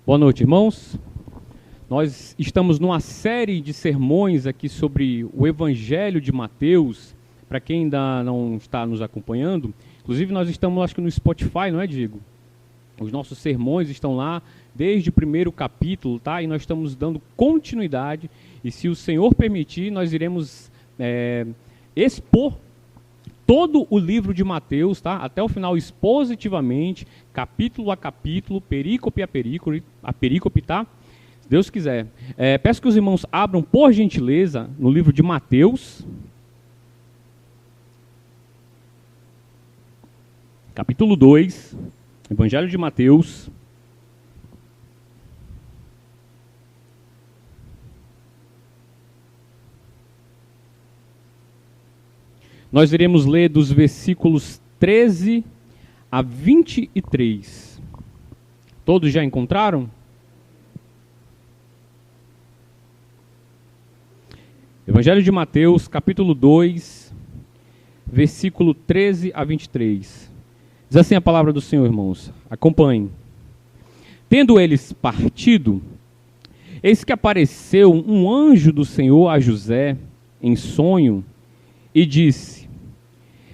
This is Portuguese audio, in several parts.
Boa noite, irmãos. Nós estamos numa série de sermões aqui sobre o Evangelho de Mateus. Para quem ainda não está nos acompanhando, inclusive nós estamos, acho que no Spotify, não é, Diego? Os nossos sermões estão lá desde o primeiro capítulo, tá? E nós estamos dando continuidade. E se o Senhor permitir, nós iremos expor todo o livro de Mateus, tá? Até o final, expositivamente, capítulo a capítulo, perícope a perícope, tá? Se Deus quiser. Peço que os irmãos abram, por gentileza, no livro de Mateus, capítulo 2, Evangelho de Mateus. Nós iremos ler dos versículos 13 a 23. Todos já encontraram? Evangelho de Mateus, capítulo 2, versículo 13 a 23. Diz assim a palavra do Senhor, irmãos. Acompanhem. Tendo eles partido, eis que apareceu um anjo do Senhor a José em sonho e disse: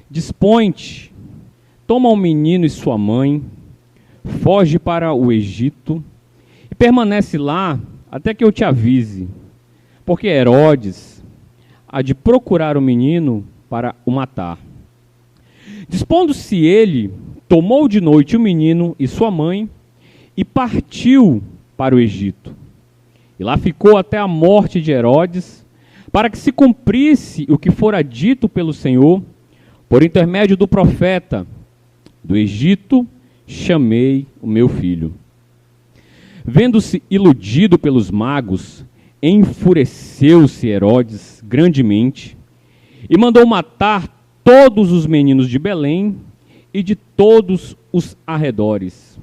Dispõe-te, toma o menino e sua mãe, foge para o Egito e permanece lá até que eu te avise, porque Herodes há de procurar o menino para o matar. Dispondo-se ele, tomou de noite o menino e sua mãe e partiu para o Egito. E lá ficou até a morte de Herodes, para que se cumprisse o que fora dito pelo Senhor, por intermédio do profeta: do Egito chamei o meu filho. Vendo-se iludido pelos magos, enfureceu-se Herodes grandemente e mandou matar todos os meninos de Belém e de todos os arredores,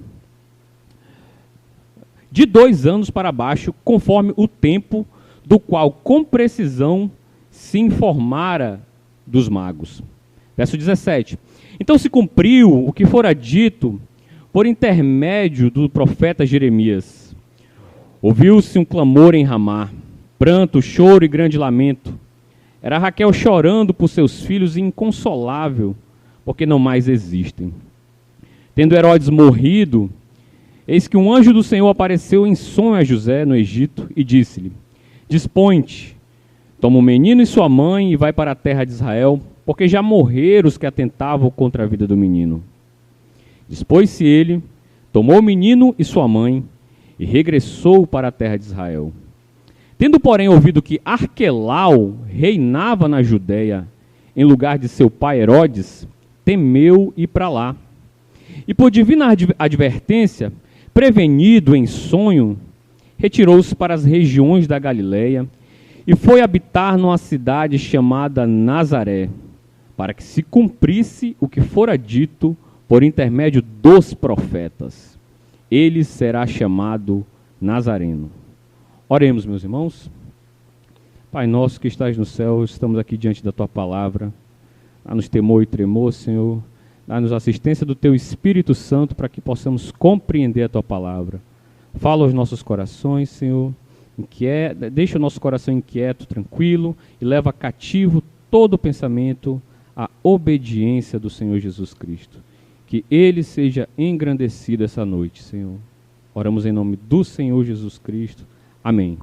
de 2 anos para baixo, conforme o tempo do qual com precisão se informara dos magos. Verso 17. Então se cumpriu o que fora dito por intermédio do profeta Jeremias. Ouviu-se um clamor em Ramá, pranto, choro e grande lamento. Era Raquel chorando por seus filhos, inconsolável, porque não mais existem. Tendo Herodes morrido, eis que um anjo do Senhor apareceu em sonho a José no Egito e disse-lhe: Dispõe-te, toma o menino e sua mãe e vai para a terra de Israel, porque já morreram os que atentavam contra a vida do menino. Dispôs-se ele, tomou o menino e sua mãe e regressou para a terra de Israel. Tendo, porém, ouvido que Arquelau reinava na Judéia em lugar de seu pai Herodes, temeu ir para lá. E por divina advertência, prevenido em sonho, retirou-se para as regiões da Galileia e foi habitar numa cidade chamada Nazaré, para que se cumprisse o que fora dito por intermédio dos profetas: ele será chamado Nazareno. Oremos, meus irmãos. Pai nosso que estás no céu, estamos aqui diante da tua palavra. Dá-nos temor e tremor, Senhor. Dá-nos assistência do teu Espírito Santo para que possamos compreender a tua palavra. Fala aos nossos corações, Senhor. Deixa o nosso coração inquieto, tranquilo, e leva cativo todo o pensamento à obediência do Senhor Jesus Cristo. Que ele seja engrandecido essa noite, Senhor. Oramos em nome do Senhor Jesus Cristo. Amém.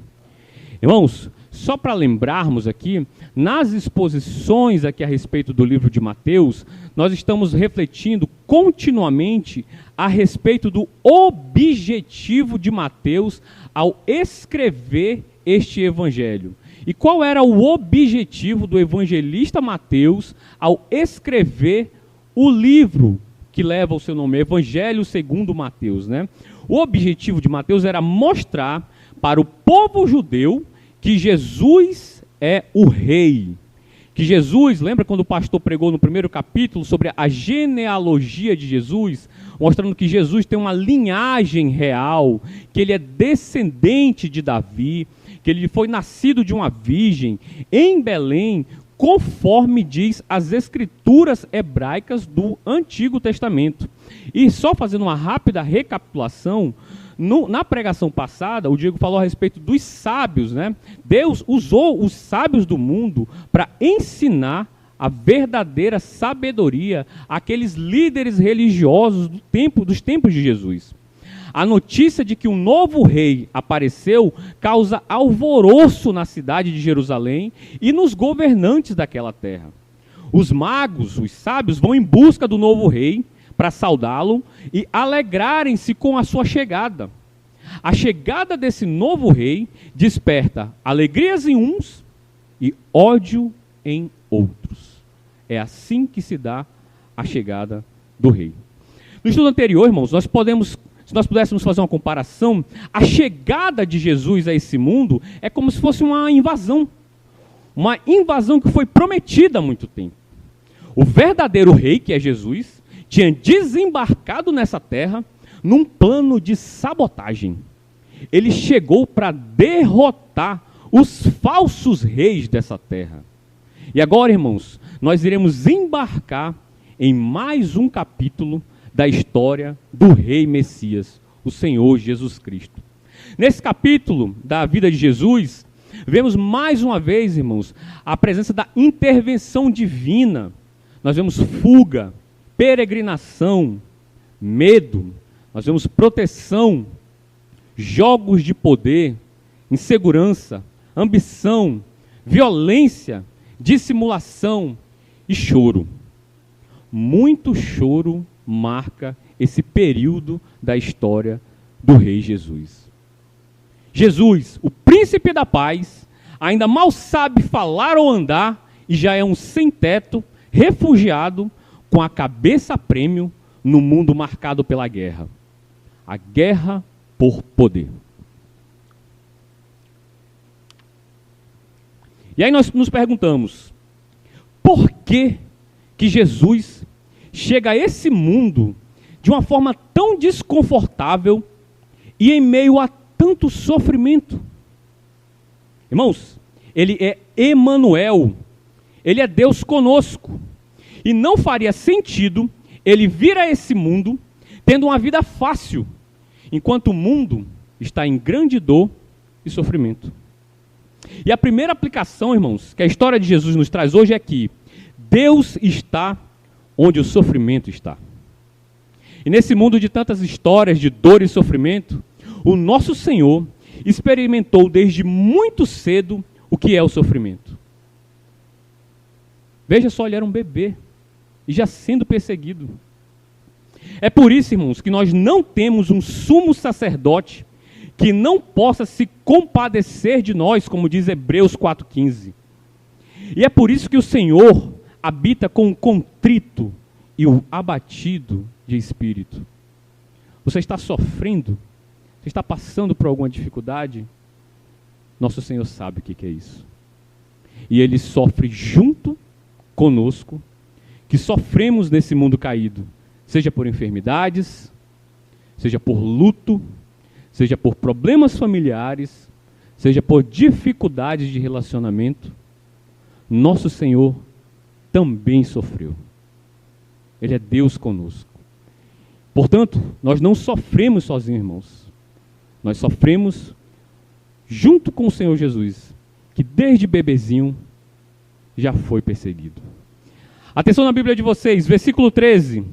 Irmãos, só para lembrarmos aqui, nas exposições aqui a respeito do livro de Mateus, nós estamos refletindo continuamente a respeito do objetivo de Mateus ao escrever este evangelho. E qual era o objetivo do evangelista Mateus ao escrever o livro que leva o seu nome, Evangelho segundo Mateus, né? O objetivo de Mateus era mostrar para o povo judeu que Jesus é o rei. Que Jesus, lembra quando o pastor pregou no primeiro capítulo sobre a genealogia de Jesus, mostrando que Jesus tem uma linhagem real, que ele é descendente de Davi, que ele foi nascido de uma virgem em Belém, conforme diz as escrituras hebraicas do Antigo Testamento. E só fazendo uma rápida recapitulação, Na pregação passada, o Diego falou a respeito dos sábios, né? Deus usou os sábios do mundo para ensinar a verdadeira sabedoria àqueles líderes religiosos dos tempos de Jesus. A notícia de que um novo rei apareceu causa alvoroço na cidade de Jerusalém e nos governantes daquela terra. Os magos, os sábios, vão em busca do novo rei para saudá-lo e alegrarem-se com a sua chegada. A chegada desse novo rei desperta alegrias em uns e ódio em outros. É assim que se dá a chegada do rei. No estudo anterior, irmãos, se nós pudéssemos fazer uma comparação, a chegada de Jesus a esse mundo é como se fosse uma invasão que foi prometida há muito tempo. O verdadeiro rei, que é Jesus, tinha desembarcado nessa terra num plano de sabotagem. Ele chegou para derrotar os falsos reis dessa terra. E agora, irmãos, nós iremos embarcar em mais um capítulo da história do Rei Messias, o Senhor Jesus Cristo. Nesse capítulo da vida de Jesus, vemos mais uma vez, irmãos, a presença da intervenção divina. Nós vemos fuga, peregrinação, medo, nós vemos proteção, jogos de poder, insegurança, ambição, violência, dissimulação e choro. Muito choro marca esse período da história do Rei Jesus. Jesus, o príncipe da paz, ainda mal sabe falar ou andar e já é um sem-teto, refugiado, com a cabeça a prêmio no mundo marcado pela guerra. A guerra por poder. E aí nós nos perguntamos, por que Jesus chega a esse mundo de uma forma tão desconfortável e em meio a tanto sofrimento? Irmãos, ele é Emanuel, ele é Deus conosco. E não faria sentido ele vir a esse mundo tendo uma vida fácil, enquanto o mundo está em grande dor e sofrimento. E a primeira aplicação, irmãos, que a história de Jesus nos traz hoje é que Deus está onde o sofrimento está. E nesse mundo de tantas histórias de dor e sofrimento, o nosso Senhor experimentou desde muito cedo o que é o sofrimento. Veja só, ele era um bebê e já sendo perseguido. É por isso, irmãos, que nós não temos um sumo sacerdote que não possa se compadecer de nós, como diz Hebreus 4,15. E é por isso que o Senhor habita com o contrito e o abatido de espírito. Você está sofrendo? Você está passando por alguma dificuldade? Nosso Senhor sabe o que é isso. E Ele sofre junto conosco, que sofremos nesse mundo caído, seja por enfermidades, seja por luto, seja por problemas familiares, seja por dificuldades de relacionamento. Nosso Senhor também sofreu. Ele é Deus conosco. Portanto, nós não sofremos sozinhos, irmãos. Nós sofremos junto com o Senhor Jesus, que desde bebezinho já foi perseguido. Atenção na Bíblia de vocês, versículo 13.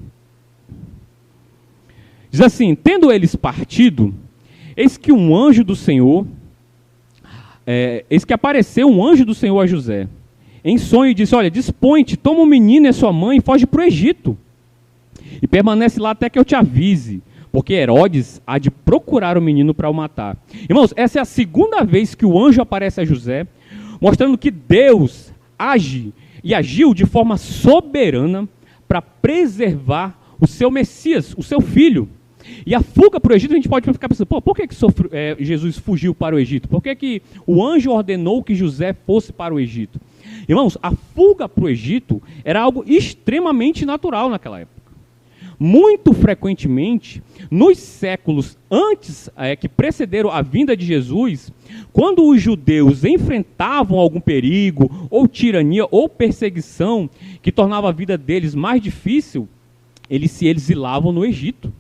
Diz assim: tendo eles partido, eis que um anjo do Senhor, eis que apareceu um anjo do Senhor a José, em sonho, e disse: olha, dispõe-te, toma o menino e a sua mãe e foge para o Egito, e permanece lá até que eu te avise, porque Herodes há de procurar o menino para o matar. Irmãos, essa é a segunda vez que o anjo aparece a José, mostrando que Deus age e agiu de forma soberana para preservar o seu Messias, o seu filho. E a fuga para o Egito, a gente pode ficar pensando, por que Jesus fugiu para o Egito? Por que o anjo ordenou que José fosse para o Egito? Irmãos, a fuga para o Egito era algo extremamente natural naquela época. Muito frequentemente, nos séculos antes que precederam a vinda de Jesus, quando os judeus enfrentavam algum perigo, ou tirania, ou perseguição, que tornava a vida deles mais difícil, eles se exilavam no Egito.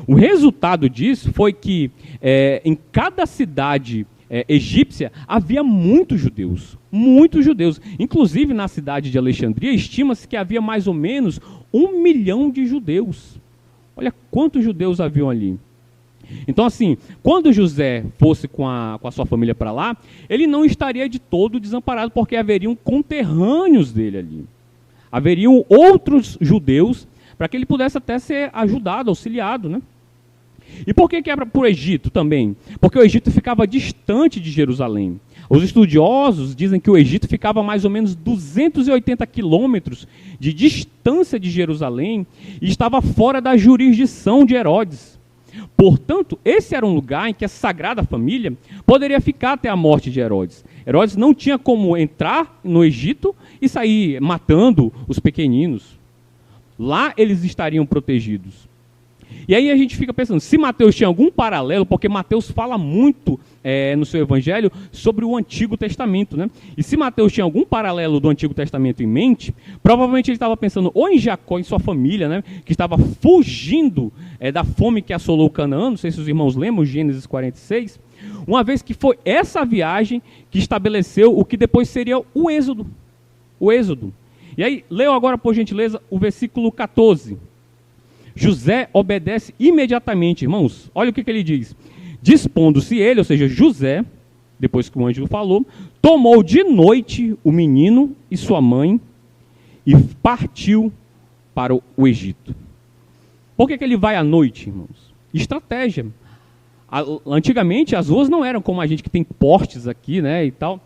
O resultado disso foi que em cada cidade egípcia havia muitos judeus. Muitos judeus. Inclusive na cidade de Alexandria, estima-se que havia mais ou menos 1 milhão de judeus. Olha quantos judeus haviam ali. Então, assim, quando José fosse com a sua família para lá, ele não estaria de todo desamparado, porque haveriam conterrâneos dele ali. Haveriam outros judeus para que ele pudesse até ser ajudado, auxiliado, né? E por que era para o Egito também? Porque o Egito ficava distante de Jerusalém. Os estudiosos dizem que o Egito ficava a mais ou menos 280 quilômetros de distância de Jerusalém e estava fora da jurisdição de Herodes. Portanto, esse era um lugar em que a Sagrada Família poderia ficar até a morte de Herodes. Herodes não tinha como entrar no Egito e sair matando os pequeninos. Lá eles estariam protegidos. E aí a gente fica pensando, se Mateus tinha algum paralelo, porque Mateus fala muito no seu evangelho sobre o Antigo Testamento, né? E se Mateus tinha algum paralelo do Antigo Testamento em mente, provavelmente ele estava pensando ou em Jacó, em sua família, né? Que estava fugindo da fome que assolou Canaã, não sei se os irmãos lembram, Gênesis 46, uma vez que foi essa viagem que estabeleceu o que depois seria o Êxodo. O Êxodo. E aí, leu agora, por gentileza, o versículo 14. José obedece imediatamente, irmãos. Olha o que ele diz. Dispondo-se ele, ou seja, José, depois que o anjo falou, tomou de noite o menino e sua mãe e partiu para o Egito. Por que ele vai à noite, irmãos? Estratégia. Antigamente as ruas não eram como a gente que tem postes aqui, né, e tal.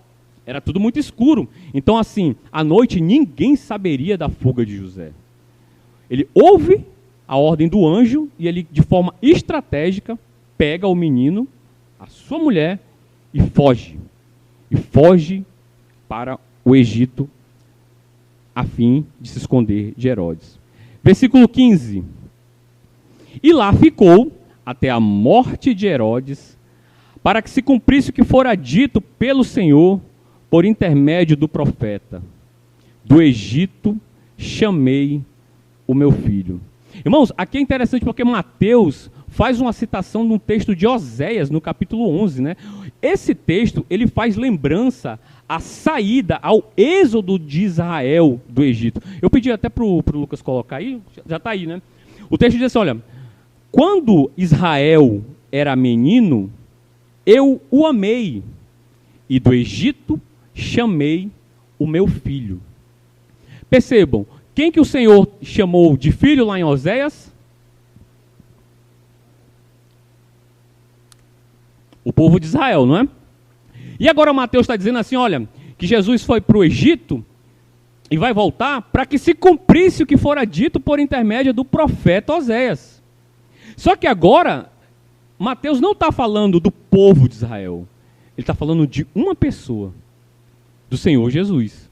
Era tudo muito escuro. Então, assim, à noite ninguém saberia da fuga de José. Ele ouve a ordem do anjo e ele, de forma estratégica, pega o menino, a sua mulher e foge. E foge para o Egito a fim de se esconder de Herodes. Versículo 15. E lá ficou até a morte de Herodes, para que se cumprisse o que fora dito pelo Senhor por intermédio do profeta. Do Egito chamei o meu filho. Irmãos, aqui é interessante porque Mateus faz uma citação de um texto de Oséias, no capítulo 11, né? Esse texto, ele faz lembrança à saída, ao êxodo de Israel do Egito. Eu pedi até para o Lucas colocar aí, já está aí, né? O texto diz assim, olha, quando Israel era menino, eu o amei, e do Egito chamei o meu filho. Percebam, quem que o Senhor chamou de filho lá em Oséias? O povo de Israel, não é? E agora Mateus está dizendo assim, olha, que Jesus foi para o Egito e vai voltar para que se cumprisse o que fora dito por intermédio do profeta Oséias. Só que agora, Mateus não está falando do povo de Israel. Ele está falando de uma pessoa, do Senhor Jesus.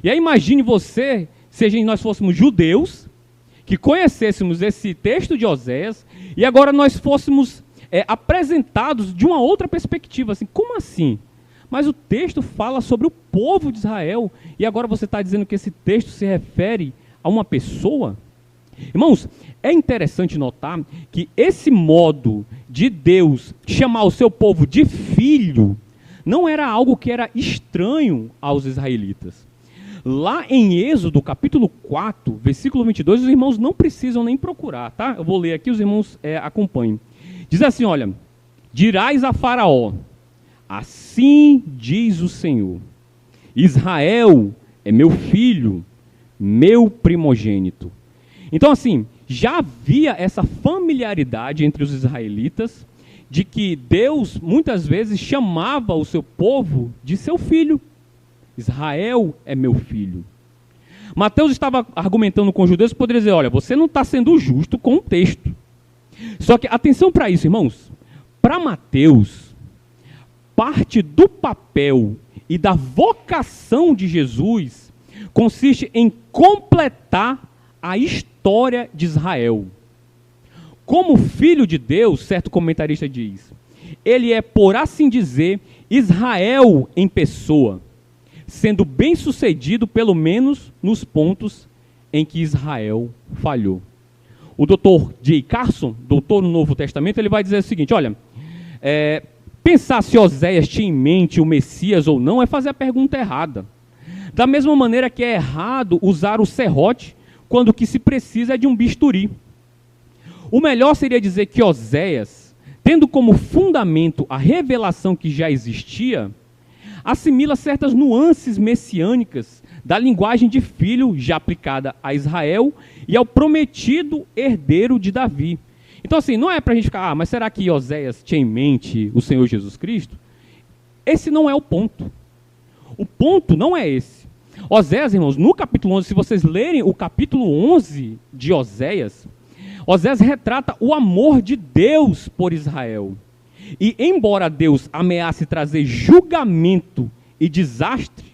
E aí imagine você, se nós fôssemos judeus, que conhecêssemos esse texto de Oséias, e agora nós fôssemos apresentados de uma outra perspectiva, assim, como assim? Mas o texto fala sobre o povo de Israel, e agora você está dizendo que esse texto se refere a uma pessoa? Irmãos, é interessante notar que esse modo de Deus chamar o seu povo de filho, não era algo que era estranho aos israelitas. Lá em Êxodo, capítulo 4, versículo 22, os irmãos não precisam nem procurar, tá? Eu vou ler aqui, os irmãos acompanhem. Diz assim, olha, dirás a Faraó, assim diz o Senhor, Israel é meu filho, meu primogênito. Então, assim, já havia essa familiaridade entre os israelitas de que Deus, muitas vezes, chamava o seu povo de seu filho. Israel é meu filho. Mateus estava argumentando com os judeus, poderia dizer, olha, você não está sendo justo com o texto. Só que, atenção para isso, irmãos. Para Mateus, parte do papel e da vocação de Jesus consiste em completar a história de Israel. Como filho de Deus, certo comentarista diz, ele é, por assim dizer, Israel em pessoa, sendo bem sucedido pelo menos nos pontos em que Israel falhou. o Dr. J. Carson, doutor no Novo Testamento, ele vai dizer o seguinte, olha, pensar se Oséias tinha em mente o Messias ou não é fazer a pergunta errada. Da mesma maneira que é errado usar o serrote quando o que se precisa é de um bisturi. O melhor seria dizer que Oséias, tendo como fundamento a revelação que já existia, assimila certas nuances messiânicas da linguagem de filho já aplicada a Israel e ao prometido herdeiro de Davi. Então, assim, não é para a gente ficar, mas será que Oséias tinha em mente o Senhor Jesus Cristo? Esse não é o ponto. O ponto não é esse. Oséias, irmãos, no capítulo 11, se vocês lerem o capítulo 11 de Oséias, Oséias retrata o amor de Deus por Israel. E embora Deus ameace trazer julgamento e desastre,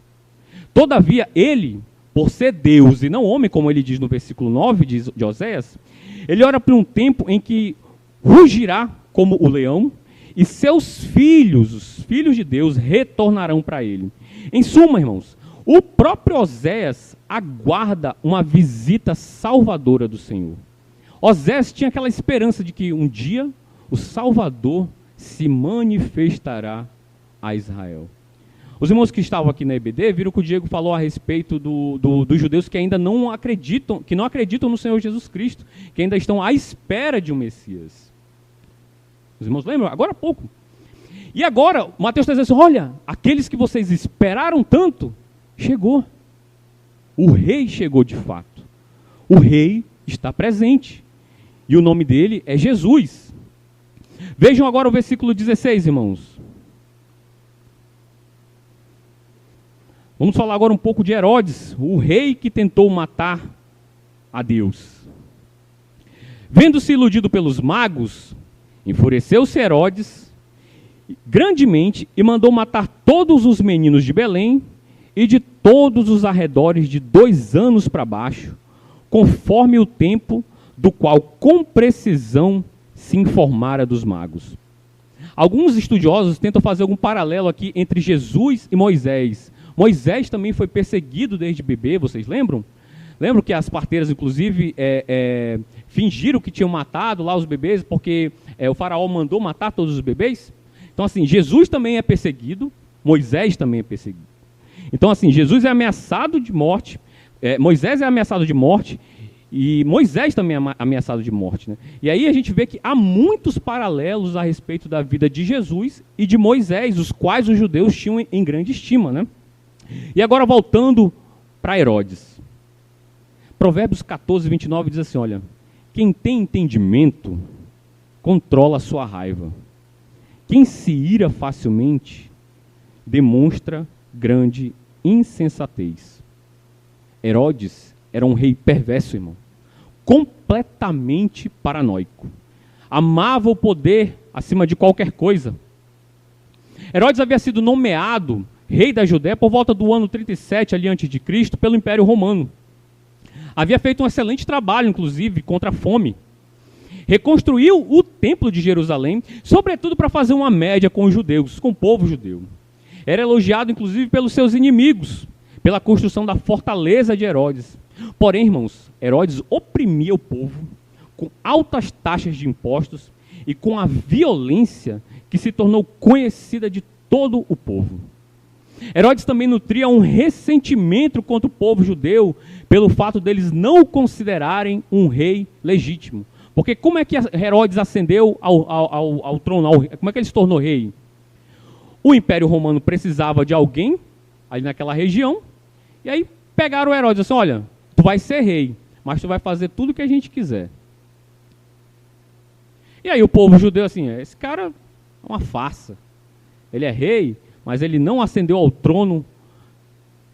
todavia ele, por ser Deus e não homem, como ele diz no versículo 9 de Oséias, ele ora por um tempo em que rugirá como o leão e seus filhos, os filhos de Deus, retornarão para ele. Em suma, irmãos, o próprio Oséias aguarda uma visita salvadora do Senhor. Oséias tinha aquela esperança de que um dia o Salvador se manifestará a Israel. Os irmãos que estavam aqui na EBD viram que o Diego falou a respeito dos judeus que ainda não acreditam, que não acreditam no Senhor Jesus Cristo, que ainda estão à espera de um Messias. Os irmãos lembram? Agora há pouco. E agora, Mateus está dizendo assim, olha, aqueles que vocês esperaram tanto, chegou. O rei chegou de fato. O rei está presente. E o nome dele é Jesus. Vejam agora o versículo 16, irmãos. Vamos falar agora um pouco de Herodes, o rei que tentou matar a Deus. Vendo-se iludido pelos magos, enfureceu-se Herodes grandemente e mandou matar todos os meninos de Belém e de todos os arredores de 2 anos para baixo, conforme o tempo do qual com precisão se informara dos magos. Alguns estudiosos tentam fazer algum paralelo aqui entre Jesus e Moisés. Moisés também foi perseguido desde bebê, vocês lembram? Lembram que as parteiras, inclusive, fingiram que tinham matado lá os bebês, porque o faraó mandou matar todos os bebês? Então, assim, Jesus também é perseguido, Moisés também é perseguido. Então, assim, Jesus é ameaçado de morte, Moisés é ameaçado de morte, e Moisés também é ameaçado de morte, né? E aí a gente vê que há muitos paralelos a respeito da vida de Jesus e de Moisés, os quais os judeus tinham em grande estima, né? E agora voltando para Herodes. Provérbios 14, 29 diz assim, olha, quem tem entendimento controla a sua raiva. Quem se ira facilmente demonstra grande insensatez. Herodes era um rei perverso, irmão. Completamente paranoico. Amava o poder acima de qualquer coisa. Herodes havia sido nomeado rei da Judéia por volta do ano 37 ali antes de Cristo pelo Império Romano. Havia feito um excelente trabalho, inclusive, contra a fome. Reconstruiu o templo de Jerusalém, sobretudo para fazer uma média com os judeus, com o povo judeu. Era elogiado, inclusive, pelos seus inimigos, pela construção da fortaleza de Herodes. Porém, irmãos, Herodes oprimia o povo com altas taxas de impostos e com a violência que se tornou conhecida de todo o povo. Herodes também nutria um ressentimento contra o povo judeu pelo fato deles não o considerarem um rei legítimo. Porque como é que Herodes ascendeu ao trono? Como é que ele se tornou rei? O Império Romano precisava de alguém ali naquela região, e aí pegaram o Herodes e disseram, olha, tu vai ser rei, mas tu vai fazer tudo o que a gente quiser. E aí o povo judeu assim, esse cara é uma farsa. Ele é rei, mas ele não ascendeu ao trono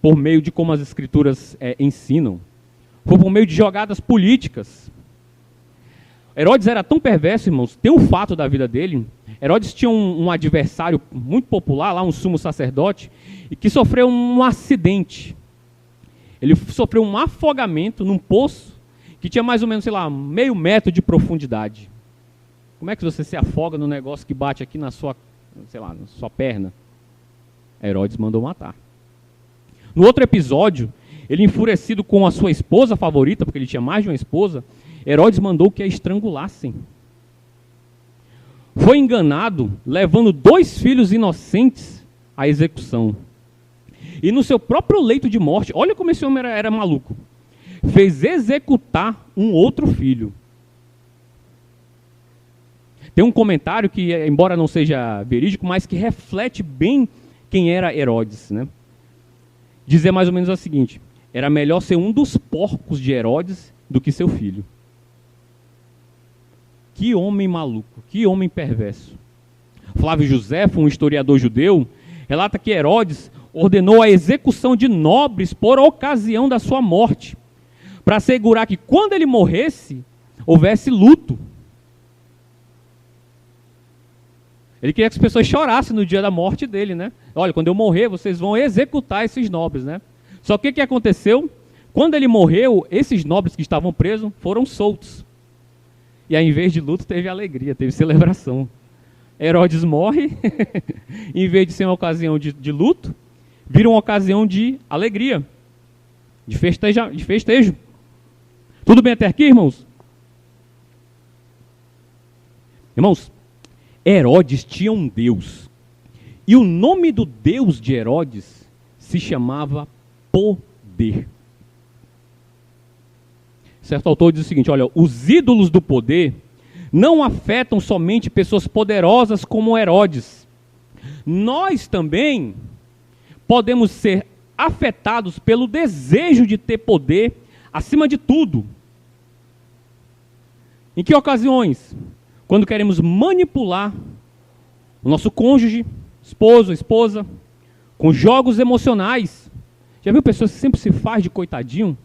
por meio de como as escrituras ensinam. Foi por meio de jogadas políticas. Herodes era tão perverso, irmãos, tem um fato da vida dele. Herodes tinha um adversário muito popular, lá um sumo sacerdote, e que sofreu um acidente. Ele sofreu um afogamento num poço que tinha mais ou menos, sei lá, meio metro de profundidade. Como é que você se afoga num negócio que bate aqui na sua, sei lá, na sua perna? Herodes mandou matar. No outro episódio, ele enfurecido com a sua esposa favorita, porque ele tinha mais de uma esposa, Herodes mandou que a estrangulassem. Foi enganado, levando 2 filhos inocentes à execução. E no seu próprio leito de morte, olha como esse homem era maluco, fez executar um outro filho. Tem um comentário que, embora não seja verídico, mas que reflete bem quem era Herodes, né? Dizer mais ou menos o seguinte: era melhor ser um dos porcos de Herodes do que seu filho. Que homem maluco, que homem perverso. Flávio Josefo, um historiador judeu, relata que Herodes ordenou a execução de nobres por ocasião da sua morte, para assegurar que quando ele morresse, houvesse luto. Ele queria que as pessoas chorassem no dia da morte dele, né? Olha, quando eu morrer, vocês vão executar esses nobres, né? Só que o que aconteceu? Quando ele morreu, esses nobres que estavam presos foram soltos. E aí, em vez de luto, teve alegria, teve celebração. Herodes morre, em vez de ser uma ocasião de luto, vira uma ocasião de alegria, de festejo. Tudo bem até aqui, irmãos? Irmãos, Herodes tinha um Deus. E o nome do Deus de Herodes se chamava Poder. Certo autor diz o seguinte: olha, os ídolos do poder não afetam somente pessoas poderosas como Herodes. Nós também podemos ser afetados pelo desejo de ter poder acima de tudo. Em que ocasiões? Quando queremos manipular o nosso cônjuge, esposo, esposa, com jogos emocionais. Já viu pessoas que sempre se faz de coitadinho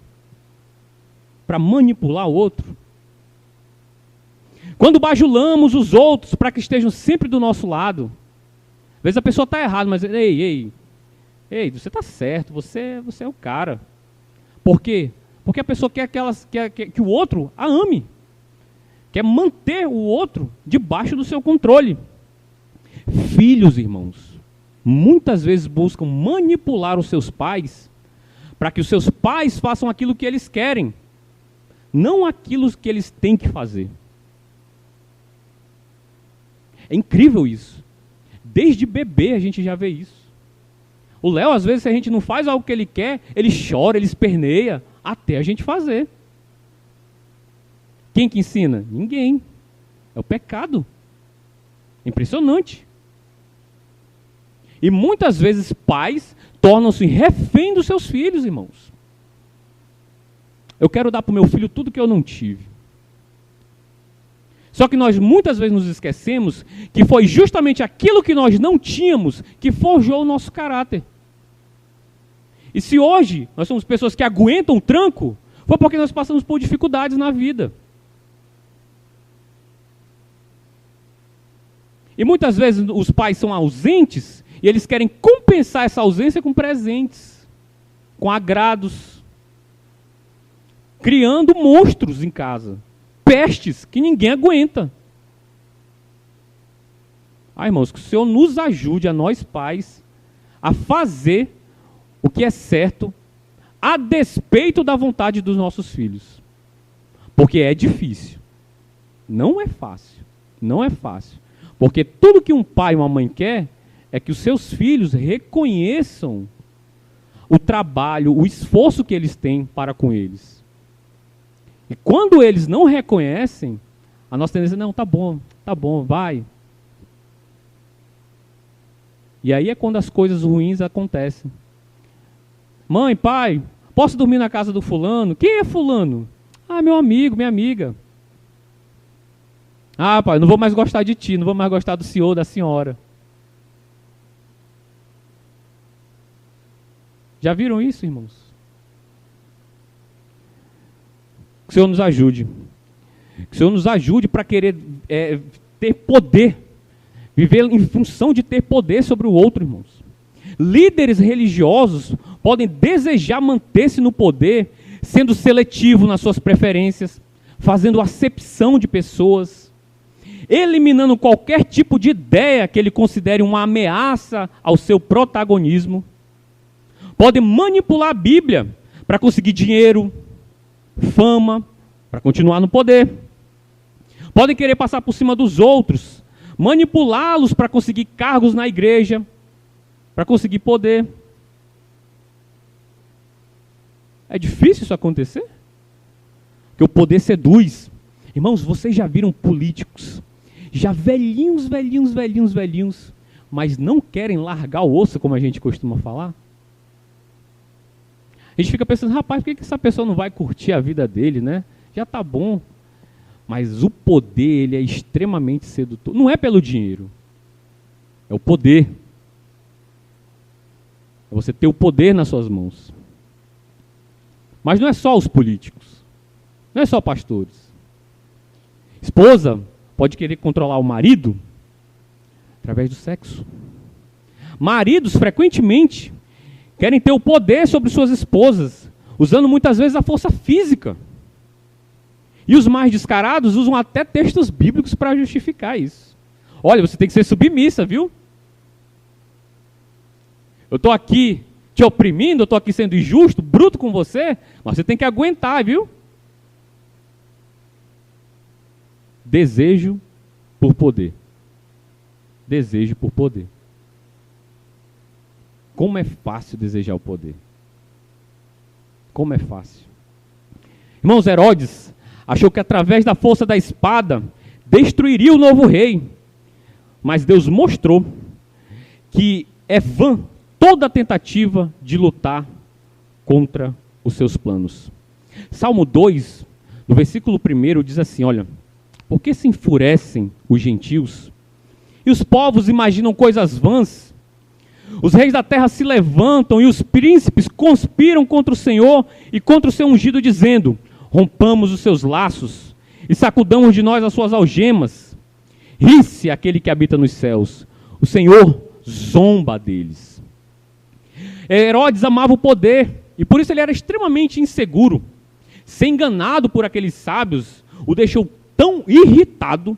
para manipular o outro? Quando bajulamos os outros para que estejam sempre do nosso lado. Às vezes a pessoa está errada, mas ei, você está certo, você é o cara. Por quê? Porque a pessoa quer que o outro a ame. Quer manter o outro debaixo do seu controle. Filhos, irmãos, muitas vezes buscam manipular os seus pais para que os seus pais façam aquilo que eles querem, não aquilo que eles têm que fazer. É incrível isso. Desde bebê a gente já vê isso. O Léo, às vezes, se a gente não faz algo que ele quer, ele chora, ele esperneia, até a gente fazer. Quem que ensina? Ninguém. É o pecado. Impressionante. E muitas vezes pais tornam-se refém dos seus filhos, irmãos. Eu quero dar para o meu filho tudo que eu não tive. Só que nós muitas vezes nos esquecemos que foi justamente aquilo que nós não tínhamos que forjou o nosso caráter. E se hoje nós somos pessoas que aguentam o tranco, foi porque nós passamos por dificuldades na vida. E muitas vezes os pais são ausentes e eles querem compensar essa ausência com presentes, com agrados, criando monstros em casa, pestes que ninguém aguenta. Irmãos, que o Senhor nos ajude, a nós pais, a fazer o que é certo, a despeito da vontade dos nossos filhos. Porque é difícil. Não é fácil. Não é fácil. Porque tudo que um pai e uma mãe quer é que os seus filhos reconheçam o trabalho, o esforço que eles têm para com eles. E quando eles não reconhecem, a nossa tendência é, não, tá bom, vai. E aí é quando as coisas ruins acontecem. Mãe, pai, posso dormir na casa do fulano? Quem é fulano? Ah, meu amigo, minha amiga. Ah, pai, não vou mais gostar de ti, não vou mais gostar do senhor, da senhora. Já viram isso, irmãos? Que o Senhor nos ajude. Que o Senhor nos ajude para querer ter poder. Viver em função de ter poder sobre o outro, irmãos. Líderes religiosos podem desejar manter-se no poder, sendo seletivo nas suas preferências, fazendo acepção de pessoas, eliminando qualquer tipo de ideia que ele considere uma ameaça ao seu protagonismo. Podem manipular a Bíblia para conseguir dinheiro, fama, para continuar no poder. Podem querer passar por cima dos outros, manipulá-los para conseguir cargos na igreja, para conseguir poder. É difícil isso acontecer? Porque o poder seduz. Irmãos, vocês já viram políticos, já velhinhos, mas não querem largar o osso, como a gente costuma falar? A gente fica pensando, rapaz, por que essa pessoa não vai curtir a vida dele, né? Já está bom. Mas o poder, ele é extremamente sedutor. Não é pelo dinheiro. É o poder. É você ter o poder nas suas mãos. Mas não é só os políticos. Não é só pastores. Esposa pode querer controlar o marido através do sexo. Maridos, frequentemente, querem ter o poder sobre suas esposas, usando muitas vezes a força física. E os mais descarados usam até textos bíblicos para justificar isso. Olha, você tem que ser submissa, viu? Eu estou aqui te oprimindo, eu estou aqui sendo injusto, bruto com você, mas você tem que aguentar, viu? Desejo por poder. Desejo por poder. Como é fácil desejar o poder. Como é fácil. Irmãos, Herodes achou que através da força da espada destruiria o novo rei. Mas Deus mostrou que é vã toda tentativa de lutar contra os seus planos. Salmo 2, no versículo 1, diz assim, olha, por que se enfurecem os gentios? E os povos imaginam coisas vãs? Os reis da terra se levantam e os príncipes conspiram contra o Senhor e contra o seu ungido, dizendo, rompamos os seus laços e sacudamos de nós as suas algemas. Ri-se aquele que habita nos céus, o Senhor zomba deles. Herodes amava o poder e por isso ele era extremamente inseguro. Ser enganado por aqueles sábios o deixou tão irritado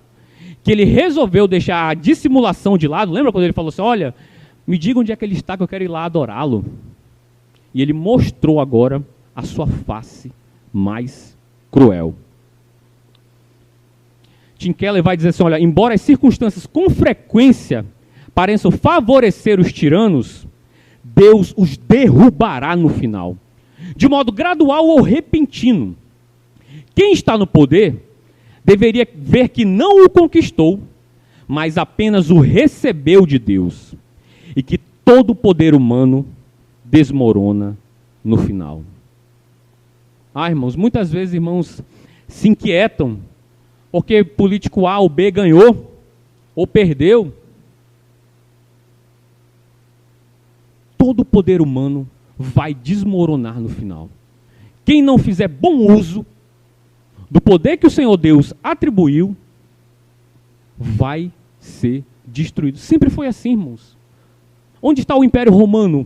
que ele resolveu deixar a dissimulação de lado. Lembra quando ele falou assim, olha, me diga onde é que ele está que eu quero ir lá adorá-lo. E ele mostrou agora a sua face mais cruel. Tim Keller vai dizer assim, olha, embora as circunstâncias com frequência pareçam favorecer os tiranos, Deus os derrubará no final, de modo gradual ou repentino. Quem está no poder deveria ver que não o conquistou, mas apenas o recebeu de Deus, e que todo o poder humano desmorona no final. Ah, irmãos, muitas vezes, irmãos, se inquietam, porque político A ou B ganhou, ou perdeu. Todo o poder humano vai desmoronar no final. Quem não fizer bom uso do poder que o Senhor Deus atribuiu, vai ser destruído. Sempre foi assim, irmãos. Onde está o Império Romano?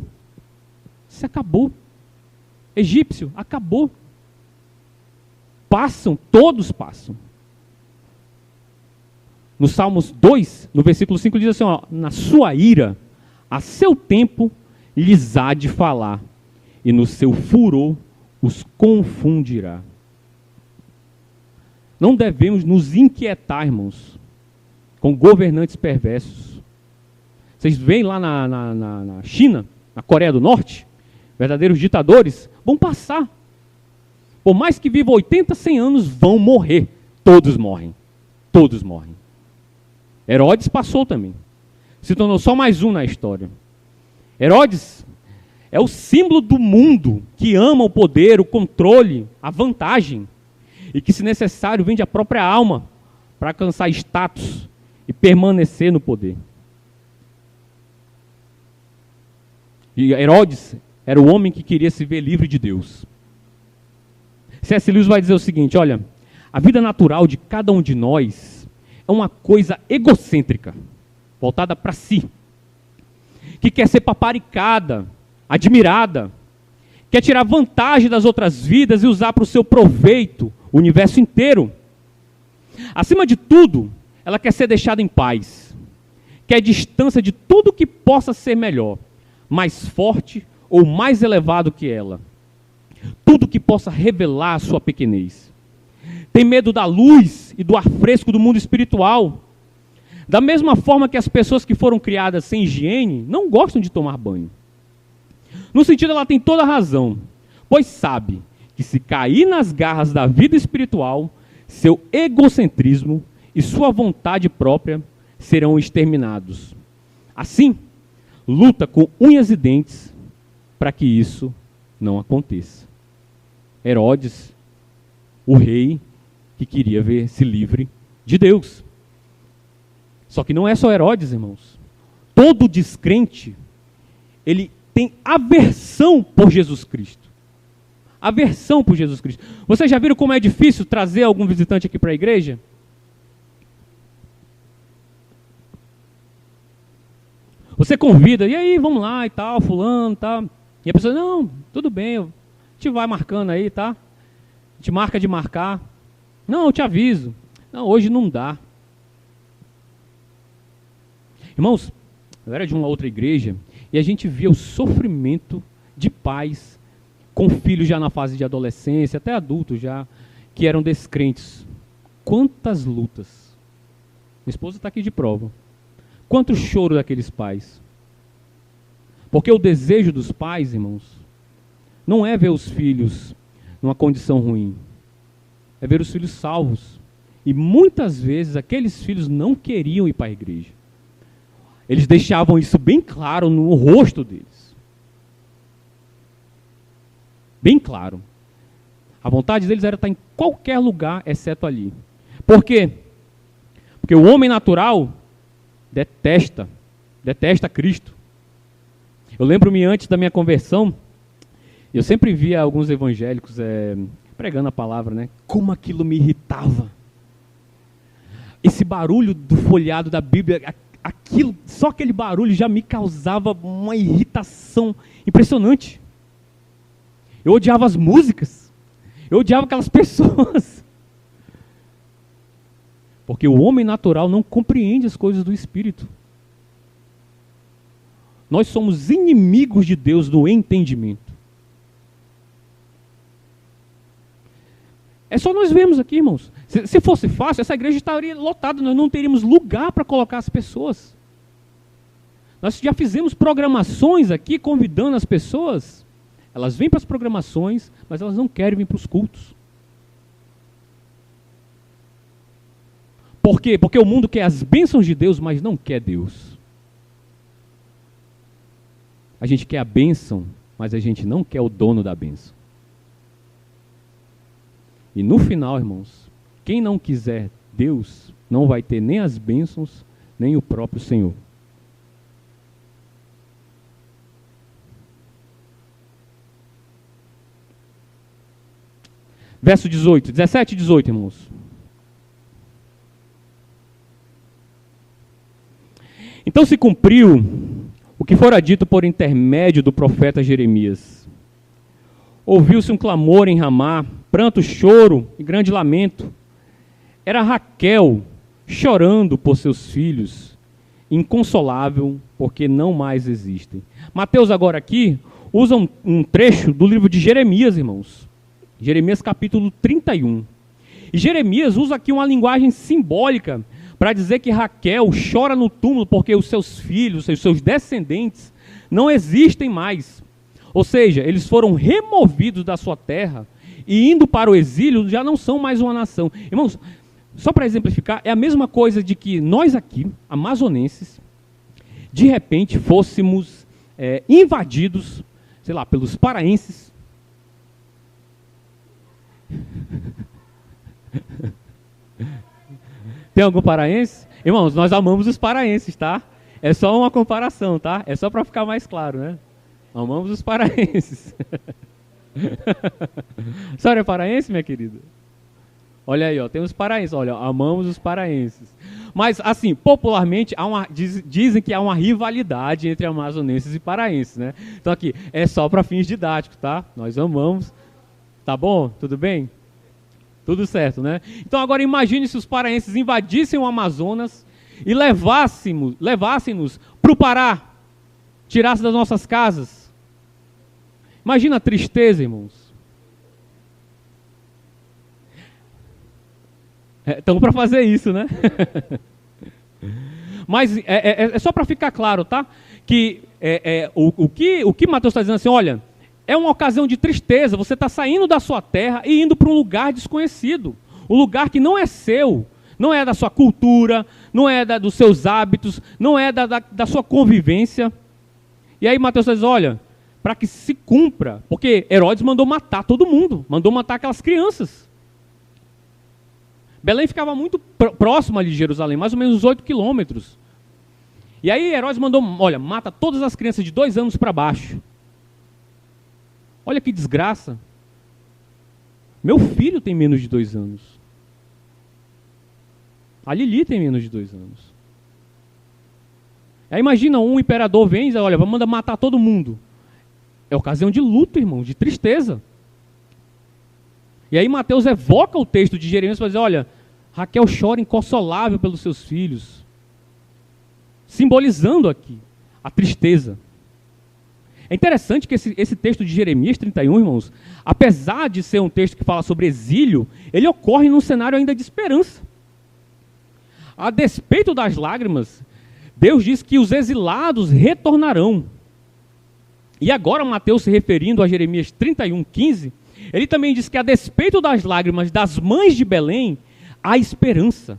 Se acabou. Egípcio, acabou. Passam, todos passam. No Salmos 2, no versículo 5, diz assim, ó, na sua ira, a seu tempo, lhes há de falar, e no seu furor os confundirá. Não devemos nos inquietar, irmãos, com governantes perversos. Vocês veem lá na China, na Coreia do Norte, verdadeiros ditadores, vão passar. Por mais que vivam 80, 100 anos, vão morrer. Todos morrem. Todos morrem. Herodes passou também. Se tornou só mais um na história. Herodes é o símbolo do mundo que ama o poder, o controle, a vantagem. E que, se necessário, vende a própria alma para alcançar status e permanecer no poder. E Herodes era o homem que queria se ver livre de Deus. C.S. Lewis vai dizer o seguinte, olha, a vida natural de cada um de nós é uma coisa egocêntrica, voltada para si, que quer ser paparicada, admirada, quer tirar vantagem das outras vidas e usar para o seu proveito o universo inteiro. Acima de tudo, ela quer ser deixada em paz, quer distância de tudo que possa ser melhor, mais forte ou mais elevado que ela. Tudo que possa revelar a sua pequenez. tem medo da luz e do ar fresco do mundo espiritual. Da mesma forma que as pessoas que foram criadas sem higiene não gostam de tomar banho. No sentido, ela tem toda a razão, pois sabe que se cair nas garras da vida espiritual, seu egocentrismo e sua vontade própria serão exterminados. Assim, luta com unhas e dentes para que isso não aconteça. Herodes, o rei que queria ver-se livre de Deus. Só que não é só Herodes, irmãos. Todo descrente, ele tem aversão por Jesus Cristo. Aversão por Jesus Cristo. Vocês já viram como é difícil trazer algum visitante aqui para a igreja? Você convida, e aí, vamos lá e tal, fulano e tal. E a pessoa, não, tudo bem, a gente vai marcando aí, tá? A gente marca de marcar. Não, eu te aviso. Não, hoje não dá. Irmãos, eu era de uma outra igreja e a gente via o sofrimento de pais com filhos já na fase de adolescência, até adultos já, que eram descrentes. Quantas lutas. Minha esposa está aqui de prova. Quanto choro daqueles pais. Porque o desejo dos pais, irmãos, não é ver os filhos numa condição ruim. É ver os filhos salvos. E muitas vezes aqueles filhos não queriam ir para a igreja. Eles deixavam isso bem claro no rosto deles. Bem claro. A vontade deles era estar em qualquer lugar, exceto ali. Por quê? Porque o homem natural detesta Cristo. Eu lembro-me antes da minha conversão, eu sempre via alguns evangélicos pregando a palavra, né? Como aquilo me irritava. Esse barulho do folheado da Bíblia, só aquele barulho já me causava uma irritação impressionante. Eu odiava as músicas. Eu odiava aquelas pessoas. Porque o homem natural não compreende as coisas do Espírito. Nós somos inimigos de Deus no entendimento. É só nós vermos aqui, irmãos. Se fosse fácil, essa igreja estaria lotada. Nós não teríamos lugar para colocar as pessoas. Nós já fizemos programações aqui, convidando as pessoas. Elas vêm para as programações, mas elas não querem vir para os cultos. Por quê? Porque o mundo quer as bênçãos de Deus, mas não quer Deus. A gente quer a bênção, mas a gente não quer o dono da bênção. E no final, irmãos, quem não quiser Deus, não vai ter nem as bênçãos, nem o próprio Senhor. Verso 18, 17 e 18, irmãos. Então se cumpriu o que fora dito por intermédio do profeta Jeremias. Ouviu-se um clamor em Ramá, pranto, choro e grande lamento. Era Raquel chorando por seus filhos, inconsolável, porque não mais existem. Mateus agora aqui usa um trecho do livro de Jeremias, irmãos. Jeremias capítulo 31. E Jeremias usa aqui uma linguagem simbólica para dizer que Raquel chora no túmulo porque os seus filhos, os seus descendentes, não existem mais. Ou seja, eles foram removidos da sua terra e indo para o exílio já não são mais uma nação. Irmãos, só para exemplificar, é a mesma coisa de que nós aqui, amazonenses, de repente fôssemos invadidos, sei lá, pelos paraenses. Tem algum paraense? Irmãos, nós amamos os paraenses, tá? É só uma comparação, tá? É só para ficar mais claro, né? Amamos os paraenses. A senhora é paraense, minha querida? Olha aí, ó, tem os paraenses. Olha, amamos os paraenses. Mas, assim, popularmente, dizem que há uma rivalidade entre amazonenses e paraenses, né? Então, aqui, é só para fins didáticos, tá? Nós amamos. Tá bom? Tudo bem? Tudo certo, né? Então, agora imagine se os paraenses invadissem o Amazonas e levassem-nos para o Pará, tirassem das nossas casas. Imagina a tristeza, irmãos. Estamos para fazer isso, né? Mas é só para ficar claro, tá? Que o que Mateus está dizendo assim, olha, é uma ocasião de tristeza, você está saindo da sua terra e indo para um lugar desconhecido. Um lugar que não é seu, não é da sua cultura, não é dos seus hábitos, não é da sua convivência. E aí Mateus diz, olha, para que se cumpra, porque Herodes mandou matar todo mundo, mandou matar aquelas crianças. Belém ficava muito próximo ali de Jerusalém, mais ou menos uns 8 quilômetros. E aí Herodes mandou, olha, mata todas as crianças de 2 anos para baixo. Olha que desgraça. Meu filho tem menos de 2 anos. A Lili tem menos de 2 anos. Aí imagina, um imperador vem e diz, olha, vamos mandar matar todo mundo. É ocasião de luto, irmão, de tristeza. E aí Mateus evoca o texto de Jeremias para dizer, olha, Raquel chora inconsolável pelos seus filhos. Simbolizando aqui a tristeza. É interessante que esse texto de Jeremias 31, irmãos, apesar de ser um texto que fala sobre exílio, ele ocorre num cenário ainda de esperança. A despeito das lágrimas, Deus diz que os exilados retornarão. E agora Mateus, se referindo a Jeremias 31, 15, ele também diz que a despeito das lágrimas das mães de Belém, há esperança.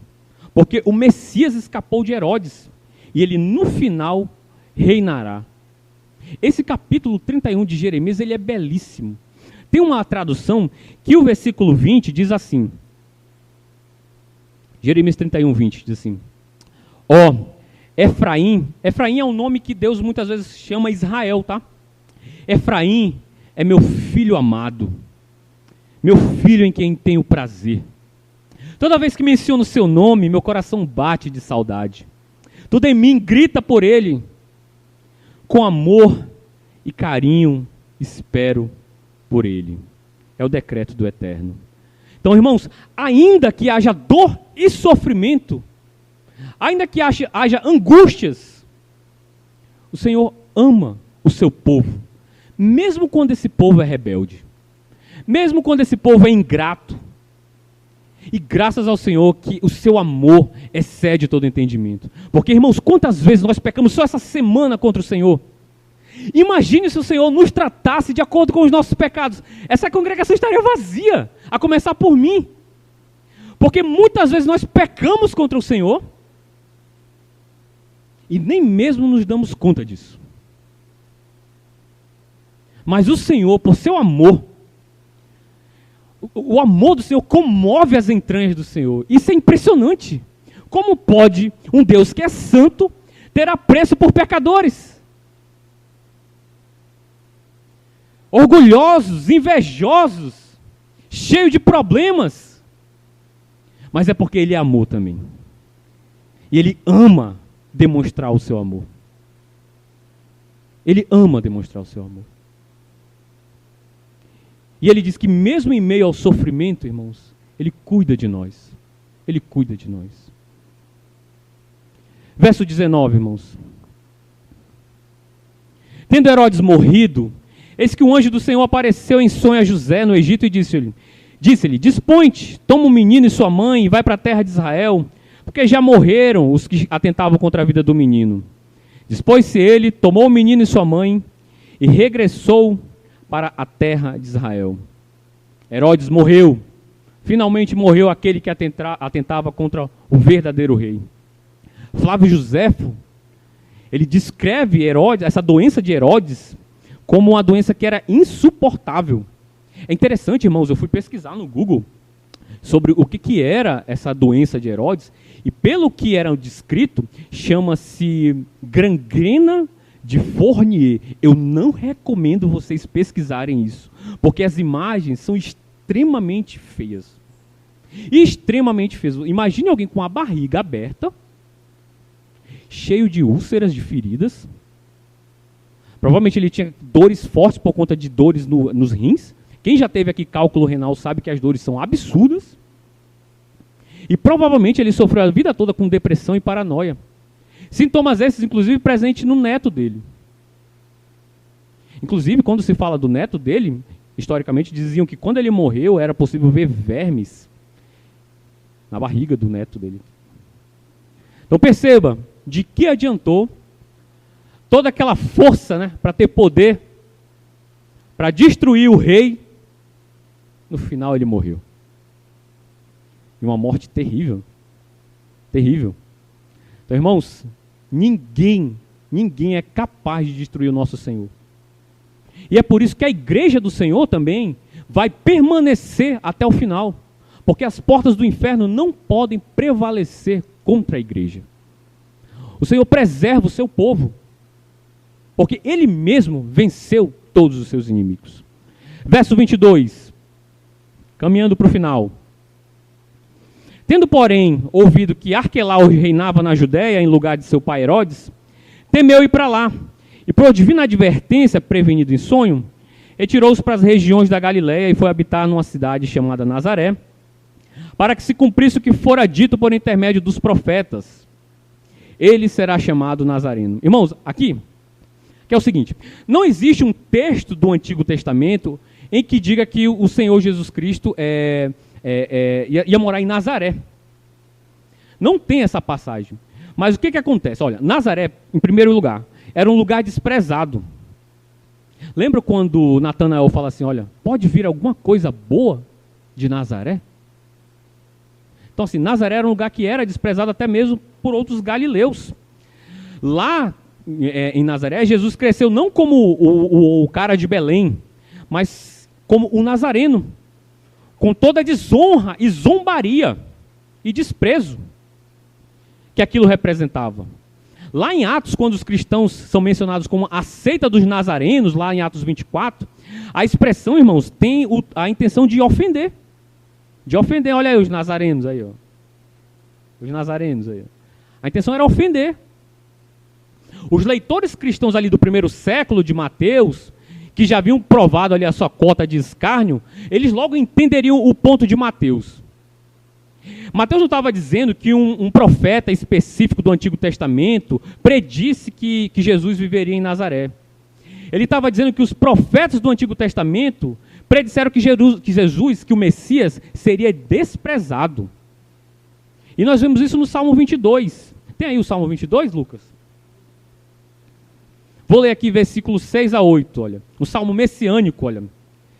Porque o Messias escapou de Herodes. E ele no final reinará. Esse capítulo 31 de Jeremias, ele é belíssimo. Tem uma tradução que o versículo 20 diz assim. Jeremias 31, 20 diz assim. Efraim é um nome que Deus muitas vezes chama Israel, tá? Efraim é meu filho amado. Meu filho em quem tenho prazer. Toda vez que menciono o seu nome, meu coração bate de saudade. Tudo em mim grita por ele. Com amor e carinho, espero por ele. É o decreto do Eterno. Então, irmãos, ainda que haja dor e sofrimento, ainda que haja angústias, o Senhor ama o seu povo. Mesmo quando esse povo é rebelde. Mesmo quando esse povo é ingrato. E graças ao Senhor que o seu amor excede todo entendimento. Porque, irmãos, quantas vezes nós pecamos só essa semana contra o Senhor? Imagine se o Senhor nos tratasse de acordo com os nossos pecados. Essa congregação estaria vazia, a começar por mim. Porque muitas vezes nós pecamos contra o Senhor e nem mesmo nos damos conta disso. Mas o Senhor, por seu amor, o amor do Senhor comove as entranhas do Senhor. Isso é impressionante. Como pode um Deus que é santo ter apreço por pecadores? Orgulhosos, invejosos, cheios de problemas. Mas é porque Ele é amor também. E Ele ama demonstrar o seu amor. Ele ama demonstrar o seu amor. E Ele diz que mesmo em meio ao sofrimento, irmãos, Ele cuida de nós. Ele cuida de nós. Verso 19, irmãos. Tendo Herodes morrido, eis que o anjo do Senhor apareceu em sonho a José no Egito e disse-lhe, dispõe-te, toma o menino e sua mãe e vai para a terra de Israel, porque já morreram os que atentavam contra a vida do menino. Dispôs-se ele, tomou o menino e sua mãe e regressou para a terra de Israel. Herodes morreu. Finalmente morreu aquele que atentava contra o verdadeiro rei. Flávio Joséfo, ele descreve Herodes, essa doença de Herodes, como uma doença que era insuportável. É interessante, irmãos, eu fui pesquisar no Google sobre o que era essa doença de Herodes, e pelo que era descrito, chama-se gangrena de Fournier. Eu não recomendo vocês pesquisarem isso, porque as imagens são extremamente feias. Extremamente feias. Imagine alguém com a barriga aberta, cheio de úlceras, de feridas. Provavelmente ele tinha dores fortes por conta de dores nos rins. Quem já teve aqui cálculo renal sabe que as dores são absurdas. E provavelmente ele sofreu a vida toda com depressão e paranoia. Sintomas esses, inclusive, presentes no neto dele. Inclusive, quando se fala do neto dele, historicamente diziam que quando ele morreu era possível ver vermes na barriga do neto dele. Então perceba, de que adiantou toda aquela força, né, para ter poder, para destruir o rei, no final ele morreu. E uma morte terrível. Terrível. Então, irmãos, ninguém é capaz de destruir o nosso Senhor. E é por isso que a igreja do Senhor também vai permanecer até o final. Porque as portas do inferno não podem prevalecer contra a igreja. O Senhor preserva o seu povo. Porque Ele mesmo venceu todos os seus inimigos. Verso 22. Caminhando para o final. Tendo, porém, ouvido que Arquelau reinava na Judéia em lugar de seu pai Herodes, temeu ir para lá. E por divina advertência, prevenido em sonho, retirou-se para as regiões da Galiléia e foi habitar numa cidade chamada Nazaré, para que se cumprisse o que fora dito por intermédio dos profetas. Ele será chamado Nazareno. Irmãos, aqui, que é o seguinte, não existe um texto do Antigo Testamento em que diga que o Senhor Jesus Cristo ia morar em Nazaré. Não tem essa passagem. Mas o que acontece? Olha, Nazaré, em primeiro lugar, era um lugar desprezado. Lembra quando Natanael fala assim, olha, pode vir alguma coisa boa de Nazaré? Então assim, Nazaré era um lugar que era desprezado até mesmo por outros galileus. Lá em Nazaré, Jesus cresceu não como o cara de Belém, mas como o nazareno, com toda a desonra e zombaria e desprezo que aquilo representava. Lá em Atos, quando os cristãos são mencionados como a seita dos nazarenos, lá em Atos 24, a expressão, irmãos, tem a intenção de ofender. De ofender, olha aí os nazarenos aí, ó. Os nazarenos aí. A intenção era ofender. Os leitores cristãos ali do primeiro século de Mateus, que já haviam provado ali a sua cota de escárnio, eles logo entenderiam o ponto de Mateus. Mateus não estava dizendo que um profeta específico do Antigo Testamento predisse que Jesus viveria em Nazaré. Ele estava dizendo que os profetas do Antigo Testamento predisseram que Jesus, que o Messias, seria desprezado. E nós vemos isso no Salmo 22. Tem aí o Salmo 22, Lucas? Vou ler aqui versículos 6 a 8, olha. Um salmo messiânico, olha,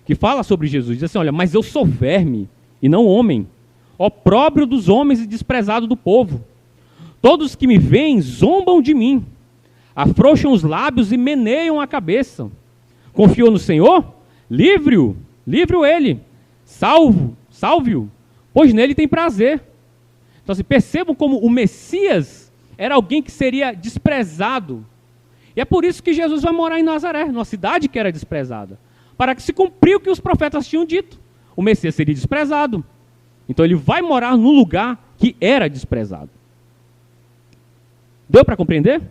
que fala sobre Jesus. Diz assim, olha, mas eu sou verme e não homem, opróbrio dos homens e desprezado do povo. Todos que me veem zombam de mim, afrouxam os lábios e meneiam a cabeça. Confiou no Senhor? Livre-o ele. Salve-o, pois nele tem prazer. Então, assim, percebam como o Messias era alguém que seria desprezado. E é por isso que Jesus vai morar em Nazaré, numa cidade que era desprezada. Para que se cumprir o que os profetas tinham dito. O Messias seria desprezado. Então ele vai morar no lugar que era desprezado. Deu para compreender?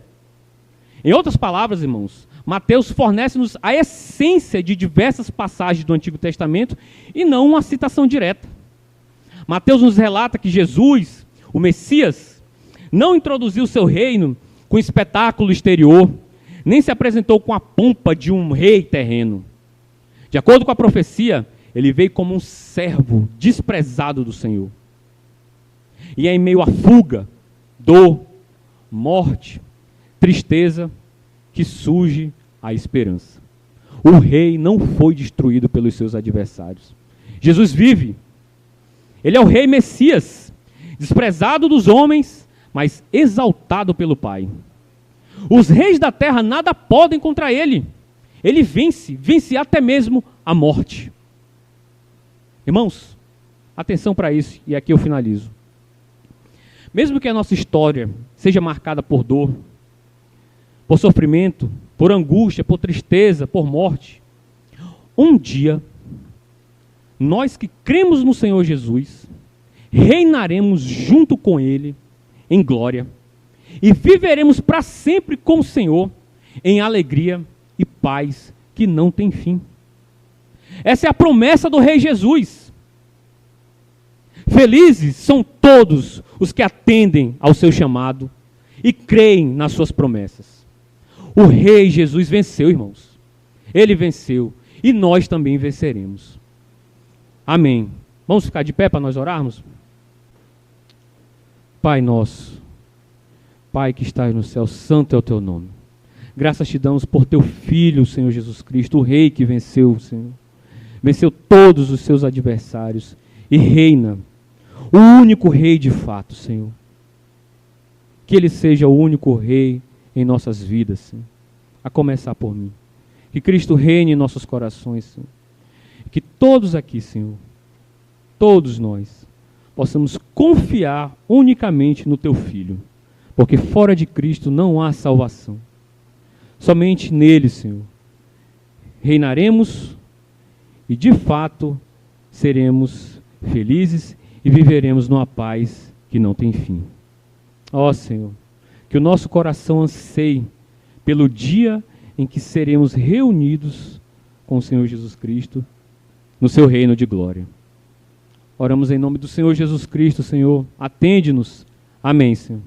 Em outras palavras, irmãos, Mateus fornece-nos a essência de diversas passagens do Antigo Testamento e não uma citação direta. Mateus nos relata que Jesus, o Messias, não introduziu seu reino com espetáculo exterior, nem se apresentou com a pompa de um rei terreno. De acordo com a profecia, ele veio como um servo desprezado do Senhor. E é em meio à fuga, dor, morte, tristeza, que surge a esperança. O rei não foi destruído pelos seus adversários. Jesus vive. Ele é o rei Messias, desprezado dos homens, mas exaltado pelo Pai. Os reis da terra nada podem contra ele. Ele vence até mesmo a morte. Irmãos, atenção para isso, e aqui eu finalizo. Mesmo que a nossa história seja marcada por dor, por sofrimento, por angústia, por tristeza, por morte, um dia, nós que cremos no Senhor Jesus, reinaremos junto com Ele em glória e viveremos para sempre com o Senhor em alegria e paz que não tem fim. Essa é a promessa do Rei Jesus. Felizes são todos os que atendem ao seu chamado e creem nas suas promessas. O Rei Jesus venceu, irmãos. Ele venceu e nós também venceremos. Amém. Vamos ficar de pé para nós orarmos? Pai nosso, Pai que estás no céu, santo é o teu nome. Graças te damos por teu Filho, Senhor Jesus Cristo, o Rei que venceu, Senhor. Venceu todos os seus adversários e reina. O único Rei de fato, Senhor. Que Ele seja o único Rei em nossas vidas, Senhor. A começar por mim. Que Cristo reine em nossos corações, Senhor. Que todos aqui, Senhor, todos nós, possamos confiar unicamente no teu Filho. Porque fora de Cristo não há salvação. Somente nele, Senhor, reinaremos e de fato seremos felizes e viveremos numa paz que não tem fim. Ó Senhor, que o nosso coração anseie pelo dia em que seremos reunidos com o Senhor Jesus Cristo no seu reino de glória. Oramos em nome do Senhor Jesus Cristo, Senhor, atende-nos. Amém, Senhor.